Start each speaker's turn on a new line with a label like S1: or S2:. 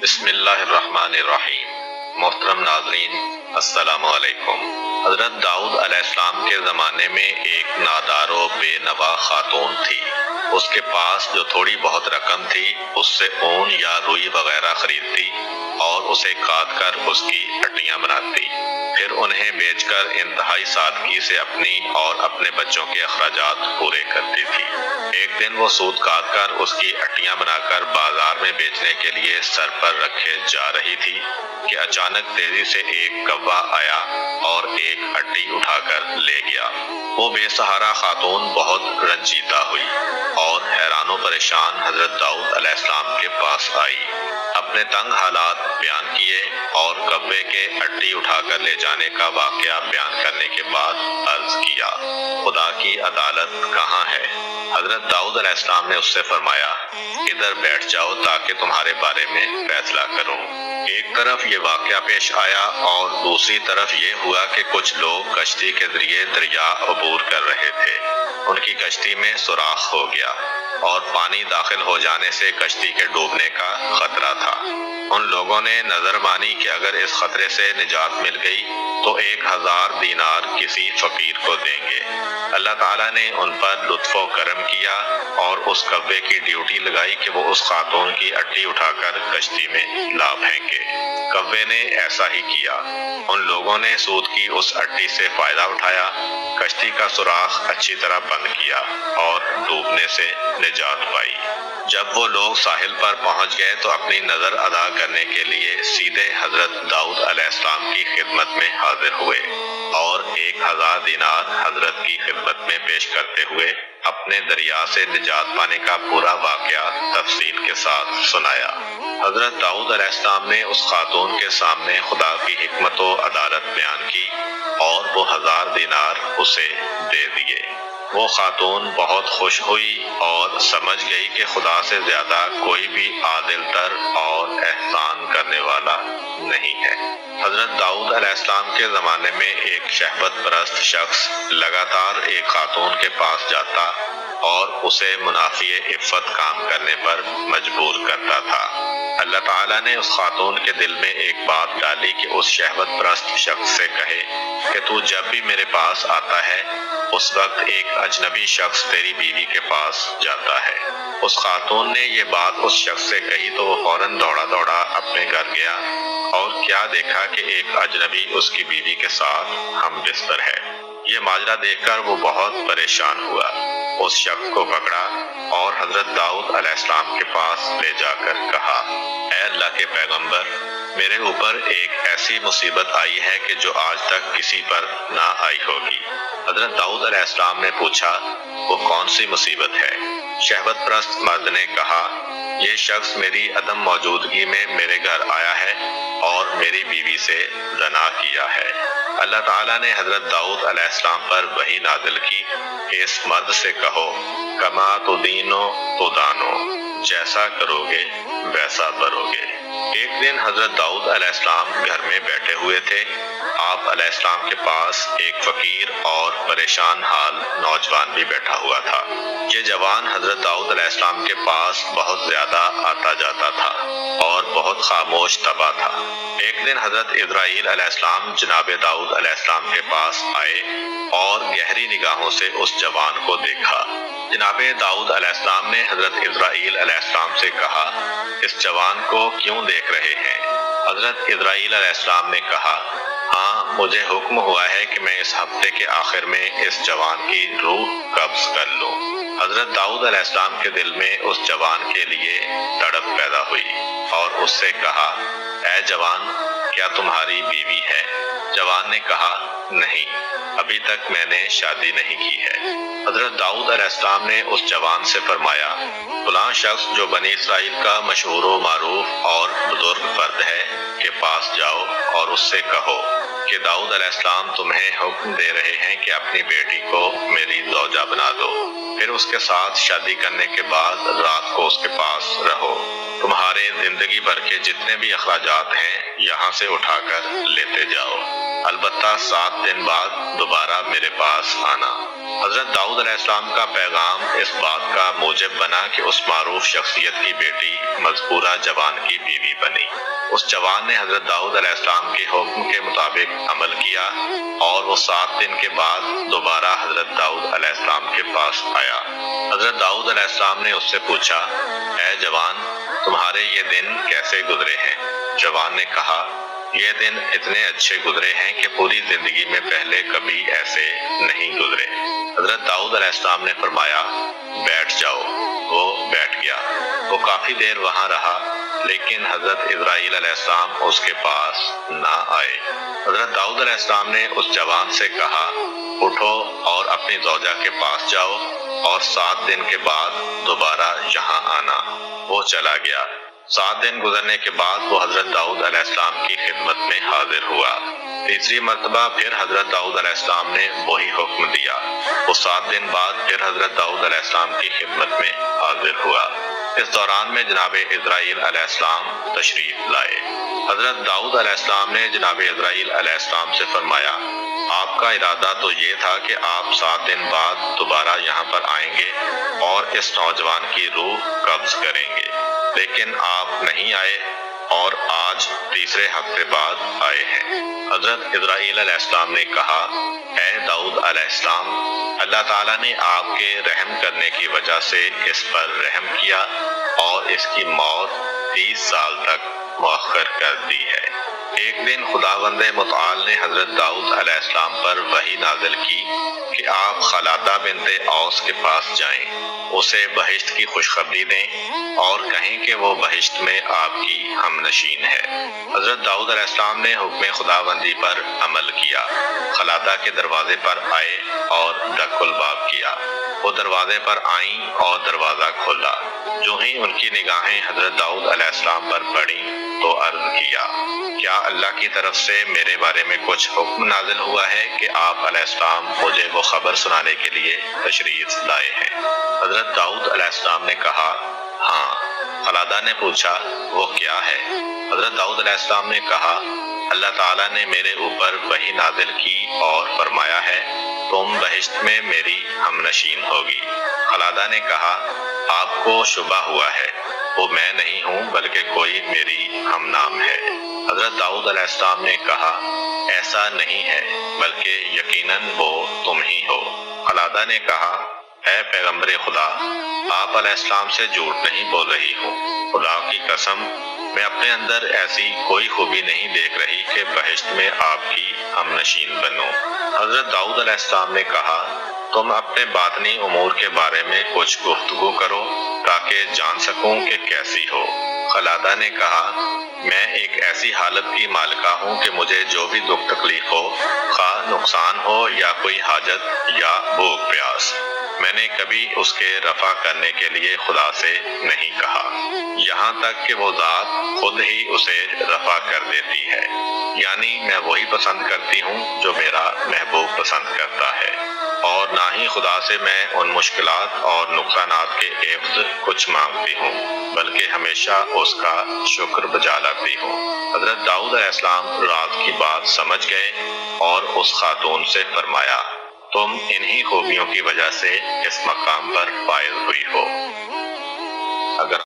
S1: بسم اللہ الرحمن الرحیم۔ محترم ناظرین، السلام علیکم۔ حضرت داؤد علیہ السلام کے زمانے میں ایک نادار و بے نوا خاتون تھی۔ اس کے پاس جو تھوڑی بہت رقم تھی اس سے اون یا روئی وغیرہ خریدتی اور اسے کاٹ کر اس کی ہڈیاں بناتی، پھر انہیں بیچ کر انتہائی سادگی سے اپنی اور اپنے بچوں کے اخراجات پورے کرتی تھی۔ ایک دن وہ سوت کاٹ کر اس کی ہڈیاں بنا کر بازار میں بیچنے کے لیے سر پر رکھے جا رہی تھی کہ اچانک تیزی سے ایک کوا آیا اور ایک ہڈی اٹھا کر لے گیا۔ وہ بے سہارا خاتون بہت رنجیدہ ہوئی اور حیران و پریشان حضرت داؤد علیہ السلام کے پاس آئی، اپنے تنگ حالات بیان کیے اور کوے کے ہڈی اٹھا کر لے جانے کا واقعہ بیان کرنے کے بعد عرض کیا، خدا کی عدالت کہاں ہے؟ حضرت داؤد علیہ السلام نے اس سے فرمایا، ادھر بیٹھ جاؤ تاکہ تمہارے بارے میں فیصلہ کروں۔ ایک طرف یہ واقعہ پیش آیا اور دوسری طرف یہ ہوا کہ کچھ لوگ کشتی کے ذریعے دریا عبور کر رہے تھے۔ ان کی کشتی میں سوراخ ہو گیا اور پانی داخل ہو جانے سے کشتی کے ڈوبنے کا خطرہ تھا۔ ان لوگوں نے نظر مانی کہ اگر اس خطرے سے نجات مل گئی تو 1000 دینار کسی فقیر کو دیں گے۔ اللہ تعالیٰ نے ان پر لطف و کرم کیا اور اس کوے کی ڈیوٹی لگائی کہ وہ اس خاتون کی ہڈی اٹھا کر کشتی میں لا پھینکے۔ کوے نے ایسا ہی کیا۔ ان لوگوں نے سود کی اس ہڈی سے فائدہ اٹھایا، کشتی کا سوراخ اچھی طرح بند کیا اور ڈوبنے سے نجات پائی۔ جب وہ لوگ ساحل پر پہنچ گئے تو اپنی نظر ادا کرنے کے لیے سیدھے حضرت داؤد علیہ السلام کی خدمت میں حاضر ہوئے اور 1000 دینار حضرت کی خدمت میں پیش کرتے ہوئے اپنے دریا سے نجات پانے کا پورا واقعہ تفصیل کے ساتھ سنایا۔ حضرت داؤد علیہ السلام نے اس خاتون کے سامنے خدا کی حکمت و عدالت بیان کی اور وہ 1000 دینار اسے دے دیے۔ وہ خاتون بہت خوش ہوئی اور سمجھ گئی کہ خدا سے زیادہ کوئی بھی عادل تر اور احسان کرنے والا نہیں ہے۔ حضرت داؤد علیہ السلام کے زمانے میں ایک شہوت پرست شخص لگاتار ایک خاتون کے پاس جاتا اور اسے منافی عفت کام کرنے پر مجبور کرتا تھا۔ اللہ تعالیٰ نے اس خاتون کے دل میں ایک بات ڈالی کہ اس شہوت پرست شخص سے کہے کہ تو جب بھی میرے پاس آتا ہے اس وقت ایک اجنبی شخص تیری بیوی کے پاس جاتا ہے۔ اس خاتون نے یہ بات اس شخص سے کہی تو وہ فوراً دوڑا دوڑا اپنے گھر گیا اور کیا دیکھا کہ ایک اجنبی اس کی بیوی کے ساتھ ہم بستر ہے۔ یہ ماجرا دیکھ کر وہ بہت پریشان ہوا، اس شخص کو پکڑا اور حضرت داؤد علیہ السلام کے پاس لے جا کر کہا، اے اللہ کے پیغمبر، میرے اوپر ایک ایسی مصیبت آئی ہے کہ جو آج تک کسی پر نہ آئی ہوگی۔ حضرت داؤد علیہ السلام نے پوچھا، وہ کون سی مصیبت ہے؟ شہوت پرست مرد نے کہا، یہ شخص میری عدم موجودگی میں میرے گھر آیا ہے اور میری بیوی سے زنا کیا ہے۔ اللہ تعالیٰ نے حضرت داؤد علیہ السلام پر وحی نازل کی کہ اس مرد سے کہو، کما تدینو تدانو، جیسا کرو گے ویسا بھرو گے۔ ایک دن حضرت داؤد علیہ السلام گھر میں بیٹھے ہوئے تھے۔ آپ علیہ السلام کے پاس ایک فقیر اور پریشان حال نوجوان بھی بیٹھا ہوا تھا۔ یہ جوان حضرت داؤد علیہ السلام کے پاس بہت زیادہ آتا جاتا تھا اور بہت خاموش طبع تھا۔ ایک دن حضرت اسرائیل علیہ السلام جناب داؤد علیہ السلام کے پاس آئے اور گہری نگاہوں سے اس جوان کو دیکھا۔ جناب داؤد علیہ السلام نے حضرت اسرائیل علیہ السلام سے کہا، اس جوان کو کیوں دیکھ رہے ہیں؟ حضرت اسرائیل علیہ السلام نے کہا، ہاں، مجھے حکم ہوا ہے کہ میں اس ہفتے کے آخر میں اس جوان کی روح قبض کر لوں۔ حضرت داؤد علیہ السلام کے دل میں اس جوان کے لیے تڑپ پیدا ہوئی اور اس سے کہا، اے جوان، کیا تمہاری بیوی ہے؟ جوان نے کہا، نہیں، ابھی تک میں نے شادی نہیں کی ہے۔ حضرت داؤد علیہ السلام نے اس جوان سے فرمایا، فلاں شخص جو بنی اسرائیل کا مشہور و معروف اور بزرگ فرد ہے کے پاس جاؤ اور اس سے کہو کہ داؤد علیہ السلام تمہیں حکم دے رہے ہیں کہ اپنی بیٹی کو میری زوجہ بنا دو، پھر اس کے ساتھ شادی کرنے کے بعد رات کو اس کے پاس رہو۔ تمہارے زندگی بھر کے جتنے بھی اخراجات ہیں یہاں سے اٹھا کر لیتے جاؤ۔ البتہ 7 دن بعد دوبارہ میرے پاس آنا۔ حضرت داؤد علیہ السلام کا پیغام اس بات کا موجب بنا کہ اس معروف شخصیت کی بیٹی مذکورہ جوان کی بیوی بنی۔ اس جوان نے حضرت داؤد علیہ السلام کے حکم کے مطابق عمل کیا اور وہ 7 دن کے بعد دوبارہ حضرت داؤد علیہ السلام کے پاس آیا۔ حضرت داؤد علیہ السلام نے اس سے پوچھا، اے جوان، تمہارے یہ دن کیسے گزرے ہیں؟ جوان نے کہا، یہ دن اتنے اچھے گزرے ہیں کہ پوری زندگی میں پہلے کبھی ایسے نہیں گزرے۔ حضرت داؤد علیہ السلام نے فرمایا، بیٹھ جاؤ۔ وہ بیٹھ گیا۔ وہ کافی دیر وہاں رہا، لیکن حضرت اسرائیل علیہ السلام اس کے پاس نہ آئے۔ حضرت داؤد علیہ السلام نے اس جوان سے کہا، اٹھو اور اپنی زوجہ کے پاس جاؤ اور 7 دن کے بعد دوبارہ یہاں آنا۔ وہ چلا گیا۔ 7 دن گزرنے کے بعد وہ حضرت داؤد علیہ السلام کی خدمت میں حاضر ہوا۔ تیسری مرتبہ پھر حضرت داؤد علیہ السلام نے وہی حکم دیا۔ وہ 7 دن بعد پھر حضرت داؤد علیہ السلام کی خدمت میں حاضر ہوا۔ اس دوران میں جناب اسرائیل علیہ السلام تشریف لائے۔ حضرت داؤد علیہ السلام نے جناب اسرائیل علیہ السلام سے فرمایا، آپ کا ارادہ تو یہ تھا کہ آپ 7 دن بعد دوبارہ یہاں پر آئیں گے اور اس نوجوان کی روح قبض کریں گے، لیکن آپ نہیں آئے اور آج تیسرے ہفتے بعد آئے ہیں۔ حضرت اسرائیل علیہ السلام نے کہا، اے داؤد علیہ السلام، اللہ تعالیٰ نے آپ کے رحم کرنے کی وجہ سے اس پر رحم کیا اور اس کی موت 30 سال تک مؤخر کر دی ہے۔ ایک دن خداوند متعال نے حضرت داؤد علیہ السلام پر وحی نازل کی کہ آپ خلادہ بنت اوس کے پاس جائیں، اسے بہشت کی خوشخبری دیں اور کہیں کہ وہ بہشت میں آپ کی ہم نشین ہے۔ حضرت داؤد علیہ السلام نے حکم خداوندی پر عمل کیا، خلادہ کے دروازے پر آئے اور ڈک الباب کیا۔ وہ دروازے پر آئیں اور دروازہ کھولا۔ جو ہی ان کی نگاہیں حضرت داؤد علیہ السلام پر پڑیں تو عرض کیا، کیا اللہ کی طرف سے میرے بارے میں کچھ حکم نازل ہوا ہے کہ آپ علیہ السلام مجھے وہ خبر سنانے کے لیے تشریف لائے ہیں؟ حضرت داؤد علیہ السلام نے کہا، ہاں۔ خلادہ نے پوچھا، وہ کیا ہے؟ حضرت داؤد علیہ السلام نے کہا، اللہ تعالیٰ نے میرے اوپر وحی نازل کی اور فرمایا ہے، تم بہشت میں میری ہم نشین ہوگی۔ خلادہ نے کہا، آپ کو شبہ ہوا ہے، وہ میں نہیں ہوں بلکہ کوئی میری ہم نام ہے۔ حضرت داؤد علیہ السلام نے کہا، ایسا نہیں ہے بلکہ یقیناً وہ تم ہی ہو۔ خلادہ نے کہا، اے پیغمبر خدا، آپ علیہ السلام سے جھوٹ نہیں بول رہی ہوں، خدا کی قسم میں اپنے اندر ایسی کوئی خوبی نہیں دیکھ رہی کہ بہشت میں آپ کی ہم نشین بنوں۔ حضرت داؤد علیہ السلام نے کہا، تم اپنے باطنی امور کے بارے میں کچھ گفتگو کرو تاکہ جان سکوں کہ کیسی ہو۔ خلادہ نے کہا، میں ایک ایسی حالت کی مالکہ ہوں کہ مجھے جو بھی دکھ تکلیف ہو، خواہ نقصان ہو یا کوئی حاجت یا بھوک پیاس، میں نے کبھی اس کے رفع کرنے کے لیے خدا سے نہیں کہا، یہاں تک کہ وہ ذات خود ہی اسے رفع کر دیتی ہے، یعنی میں وہی پسند کرتی ہوں جو میرا محبوب پسند کرتا ہے، اور نہ ہی خدا سے میں ان مشکلات اور نقصانات کے عوض کچھ مانگتی ہوں، بلکہ ہمیشہ اس کا شکر بجا لاتی ہوں۔ حضرت داؤد علیہ السلام راز کی بات سمجھ گئے اور اس خاتون سے فرمایا، تم انہی خوبیوں کی وجہ سے اس مقام پر فائز ہوئی ہو۔ اگر